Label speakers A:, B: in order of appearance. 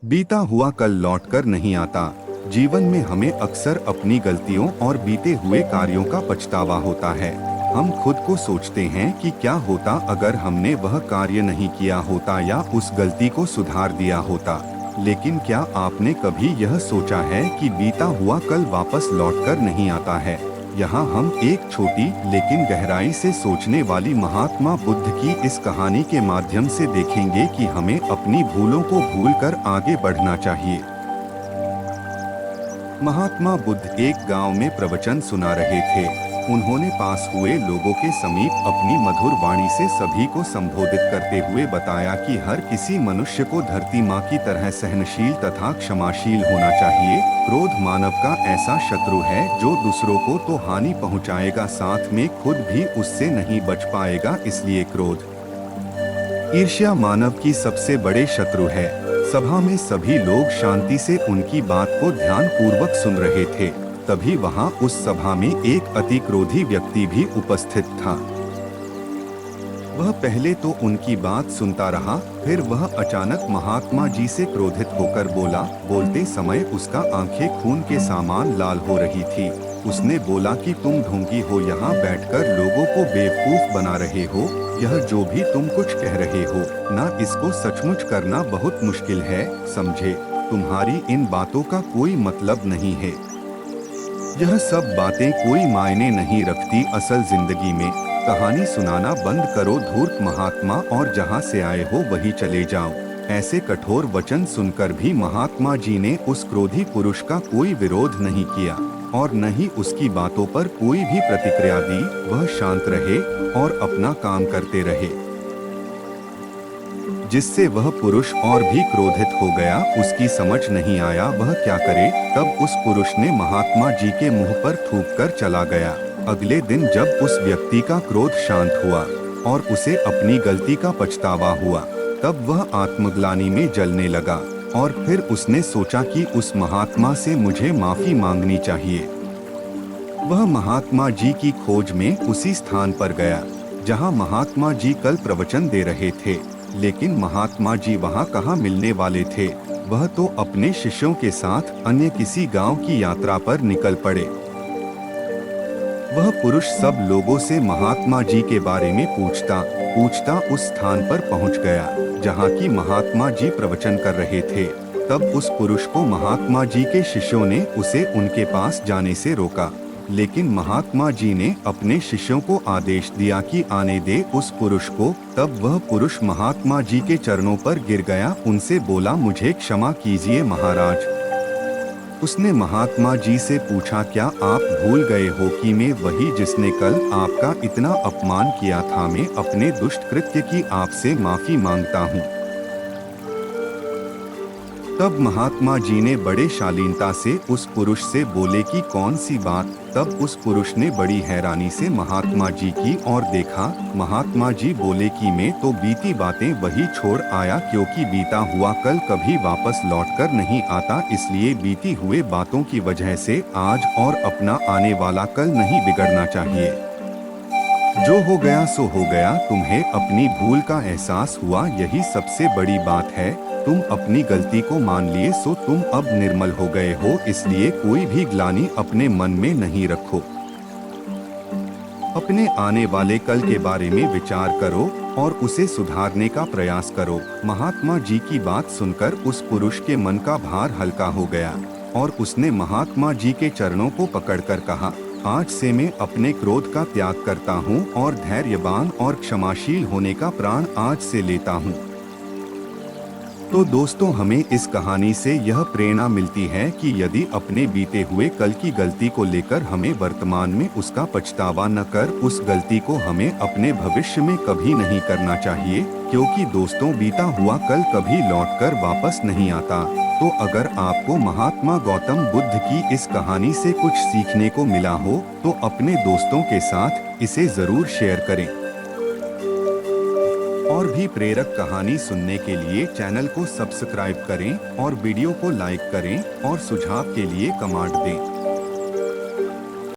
A: बीता हुआ कल लौटकर नहीं आता। जीवन में हमें अक्सर अपनी गलतियों और बीते हुए कार्यों का पछतावा होता है। हम खुद को सोचते हैं कि क्या होता अगर हमने वह कार्य नहीं किया होता या उस गलती को सुधार दिया होता। लेकिन क्या आपने कभी यह सोचा है कि बीता हुआ कल वापस लौटकर नहीं आता है? यहाँ हम एक छोटी लेकिन गहराई से सोचने वाली महात्मा बुद्ध की इस कहानी के माध्यम से देखेंगे कि हमें अपनी भूलों को भूलकर आगे बढ़ना चाहिए। महात्मा बुद्ध एक गांव में प्रवचन सुना रहे थे। उन्होंने पास हुए लोगों के समीप अपनी मधुर वाणी से सभी को संबोधित करते हुए बताया कि हर किसी मनुष्य को धरती माँ की तरह सहनशील तथा क्षमाशील होना चाहिए। क्रोध मानव का ऐसा शत्रु है जो दूसरों को तो हानि पहुँचाएगा, साथ में खुद भी उससे नहीं बच पाएगा। इसलिए क्रोध, ईर्ष्या मानव की सबसे बड़े शत्रु है। सभा में सभी लोग शांति से उनकी बात को ध्यान पूर्वक सुन रहे थे। तभी वहां उस सभा में एक अति क्रोधी व्यक्ति भी उपस्थित था। वह पहले तो उनकी बात सुनता रहा, फिर वह अचानक महात्मा जी से क्रोधित होकर बोला। बोलते समय उसका आंखें खून के समान लाल हो रही थी। उसने बोला कि तुम ढोंगी हो, यहाँ बैठकर लोगों को बेवकूफ बना रहे हो। यह जो भी तुम कुछ कह रहे हो ना, इसको सचमुच करना बहुत मुश्किल है, समझे? तुम्हारी इन बातों का कोई मतलब नहीं है। यह सब बातें कोई मायने नहीं रखती असल जिंदगी में। कहानी सुनाना बंद करो धूर्त महात्मा, और जहाँ से आए हो वही चले जाओ। ऐसे कठोर वचन सुनकर भी महात्मा जी ने उस क्रोधी पुरुष का कोई विरोध नहीं किया और न ही उसकी बातों पर कोई भी प्रतिक्रिया दी। वह शांत रहे और अपना काम करते रहे, जिससे वह पुरुष और भी क्रोधित हो गया। उसकी समझ नहीं आया वह क्या करे। तब उस पुरुष ने महात्मा जी के मुंह पर थूककर चला गया। अगले दिन जब उस व्यक्ति का क्रोध शांत हुआ और उसे अपनी गलती का पछतावा हुआ, तब वह आत्मग्लानि में जलने लगा और फिर उसने सोचा कि उस महात्मा से मुझे माफी मांगनी चाहिए। वह महात्मा जी की खोज में उसी स्थान पर गया जहां महात्मा जी कल प्रवचन दे रहे थे। लेकिन महात्मा जी वहां कहाँ मिलने वाले थे? वह तो अपने शिष्यों के साथ अन्य किसी गांव की यात्रा पर निकल पड़े। वह पुरुष सब लोगों से महात्मा जी के बारे में पूछता उस स्थान पर पहुंच गया जहां की महात्मा जी प्रवचन कर रहे थे। तब उस पुरुष को महात्मा जी के शिष्यों ने उसे उनके पास जाने से रोका। लेकिन महात्मा जी ने अपने शिष्यों को आदेश दिया कि आने दे उस पुरुष को। तब वह पुरुष महात्मा जी के चरणों पर गिर गया, उनसे बोला, मुझे क्षमा कीजिए महाराज। उसने महात्मा जी से पूछा, क्या आप भूल गए हो कि मैं वही जिसने कल आपका इतना अपमान किया था? मैं अपने दुष्ट कृत्य की आपसे माफी मांगता हूँ। तब महात्मा जी ने बड़े शालीनता से उस पुरुष से बोले कि कौन सी बात? तब उस पुरुष ने बड़ी हैरानी से महात्मा जी की ओर देखा। महात्मा जी बोले कि मैं तो बीती बातें वही छोड़ आया, क्योंकि बीता हुआ कल कभी वापस लौटकर नहीं आता। इसलिए बीती हुए बातों की वजह से आज और अपना आने वाला कल नहीं बिगड़ना चाहिए। जो हो गया सो हो गया। तुम्हें अपनी भूल का एहसास हुआ, यही सबसे बड़ी बात है। तुम अपनी गलती को मान लिए सो तुम अब निर्मल हो गए हो। इसलिए कोई भी ग्लानि अपने मन में नहीं रखो। अपने आने वाले कल के बारे में विचार करो और उसे सुधारने का प्रयास करो। महात्मा जी की बात सुनकर उस पुरुष के मन का भार हल्का हो गया और उसने महात्मा जी के चरणों को पकड़कर कहा, आज से मैं अपने क्रोध का त्याग करता हूँ और धैर्यवान और क्षमाशील होने का प्रण आज से लेता हूँ। तो दोस्तों, हमें इस कहानी से यह प्रेरणा मिलती है कि यदि अपने बीते हुए कल की गलती को लेकर हमें वर्तमान में उसका पछतावा न कर, उस गलती को हमें अपने भविष्य में कभी नहीं करना चाहिए। क्योंकि दोस्तों, बीता हुआ कल कभी लौटकर वापस नहीं आता। तो अगर आपको महात्मा गौतम बुद्ध की इस कहानी से कुछ सीखने को मिला हो तो अपने दोस्तों के साथ इसे जरूर शेयर करें। और भी प्रेरक कहानी सुनने के लिए चैनल को सब्सक्राइब करें और वीडियो को लाइक करें और सुझाव के लिए कमेंट दें।